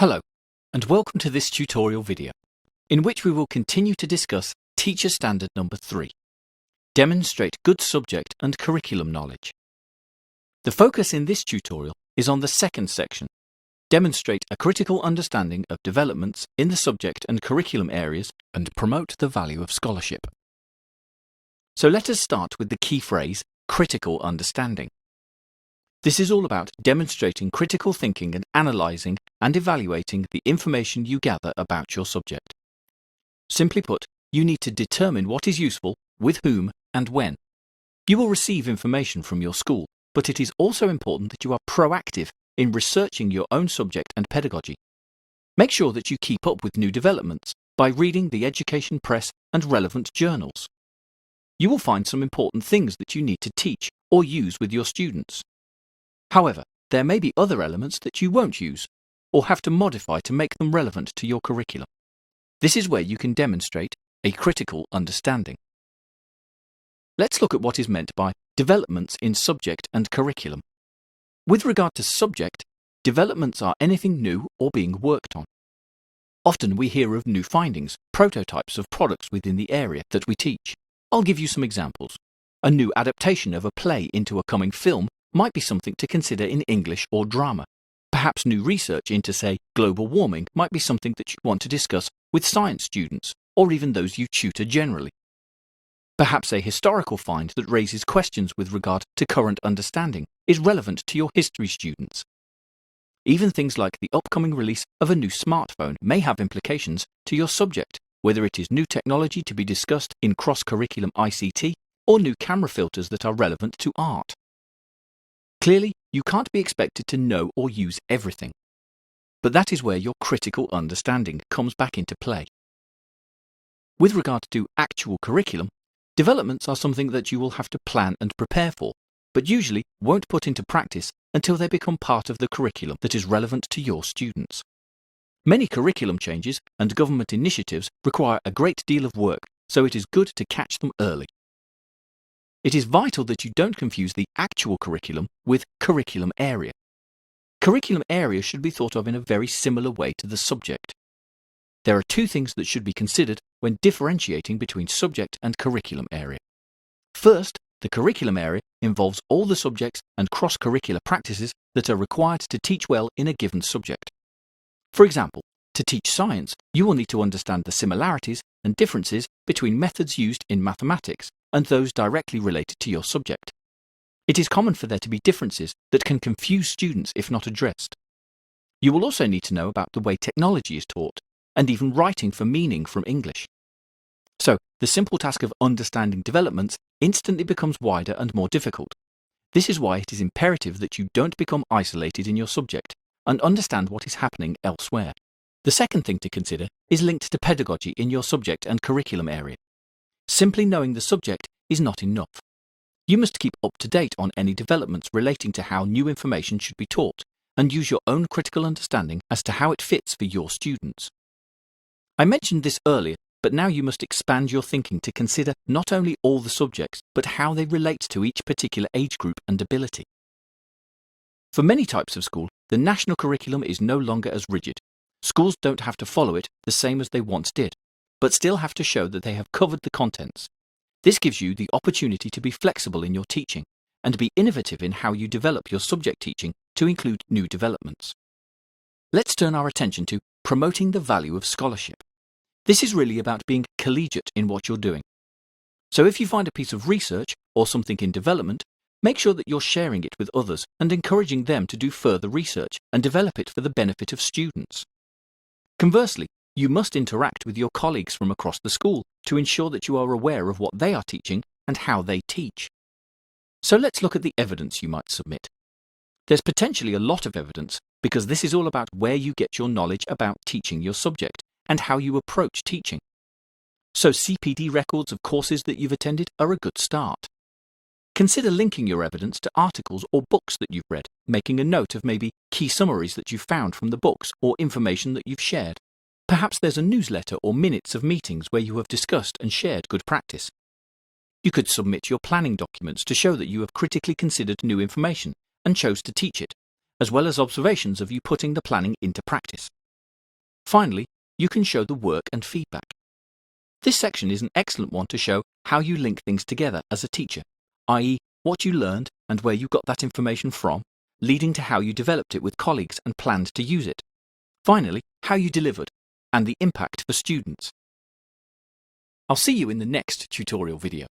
Hello, and welcome to this tutorial video, in which we will continue to discuss Teacher Standard number 3, Demonstrate Good Subject and Curriculum Knowledge. The focus in this tutorial is on the second section, Demonstrate a critical understanding of developments in the subject and curriculum areas and promote the value of scholarship. So let us start with the key phrase, critical understanding. This is all about demonstrating critical thinking and analysing and evaluating the information you gather about your subject. Simply put, you need to determine what is useful, with whom, and when. You will receive information from your school, but it is also important that you are proactive in researching your own subject and pedagogy. Make sure that you keep up with new developments by reading the education press and relevant journals. You will find some important things that you need to teach or use with your students. However, there may be other elements that you won't use or have to modify to make them relevant to your curriculum. This is where you can demonstrate a critical understanding. Let's look at what is meant by developments in subject and curriculum. With regard to subject, developments are anything new or being worked on. Often we hear of new findings, prototypes of products within the area that we teach. I'll give you some examples. A new adaptation of a play into a coming film might be something to consider in English or drama. Perhaps new research into, say, global warming might be something that you want to discuss with science students, or even those you tutor generally. Perhaps a historical find that raises questions with regard to current understanding is relevant to your history students. Even things like the upcoming release of a new smartphone may have implications to your subject, whether it is new technology to be discussed in cross-curriculum ICT or new camera filters that are relevant to art. Clearly, you can't be expected to know or use everything. But that is where your critical understanding comes back into play. With regard to actual curriculum, developments are something that you will have to plan and prepare for, but usually won't put into practice until they become part of the curriculum that is relevant to your students. Many curriculum changes and government initiatives require a great deal of work, so it is good to catch them early. It is vital that you don't confuse the actual curriculum with curriculum area. Curriculum area should be thought of in a very similar way to the subject. There are two things that should be considered when differentiating between subject and curriculum area. First, the curriculum area involves all the subjects and cross-curricular practices that are required to teach well in a given subject. For example, to teach science, you will need to understand the similarities and differences between methods used in mathematics and those directly related to your subject. It is common for there to be differences that can confuse students if not addressed. You will also need to know about the way technology is taught, and even writing for meaning from English. So, the simple task of understanding developments instantly becomes wider and more difficult. This is why it is imperative that you don't become isolated in your subject and understand what is happening elsewhere. The second thing to consider is linked to pedagogy in your subject and curriculum area. Simply knowing the subject is not enough. You must keep up to date on any developments relating to how new information should be taught and use your own critical understanding as to how it fits for your students. I mentioned this earlier, but now you must expand your thinking to consider not only all the subjects, but how they relate to each particular age group and ability. For many types of school, the national curriculum is no longer as rigid. Schools don't have to follow it the same as they once did, but still have to show that they have covered the contents. This gives you the opportunity to be flexible in your teaching and be innovative in how you develop your subject teaching to include new developments. Let's turn our attention to promoting the value of scholarship. This is really about being collegiate in what you're doing. So if you find a piece of research or something in development, make sure that you're sharing it with others and encouraging them to do further research and develop it for the benefit of students. Conversely, you must interact with your colleagues from across the school to ensure that you are aware of what they are teaching and how they teach. So let's look at the evidence you might submit. There's potentially a lot of evidence because this is all about where you get your knowledge about teaching your subject and how you approach teaching. So CPD records of courses that you've attended are a good start. Consider linking your evidence to articles or books that you've read, making a note of maybe key summaries that you've found from the books or information that you've shared. Perhaps there's a newsletter or minutes of meetings where you have discussed and shared good practice. You could submit your planning documents to show that you have critically considered new information and chose to teach it, as well as observations of you putting the planning into practice. Finally, you can show the work and feedback. This section is an excellent one to show how you link things together as a teacher, i.e. what you learned and where you got that information from, leading to how you developed it with colleagues and planned to use it. Finally, how you delivered and the impact for students. I'll see you in the next tutorial video.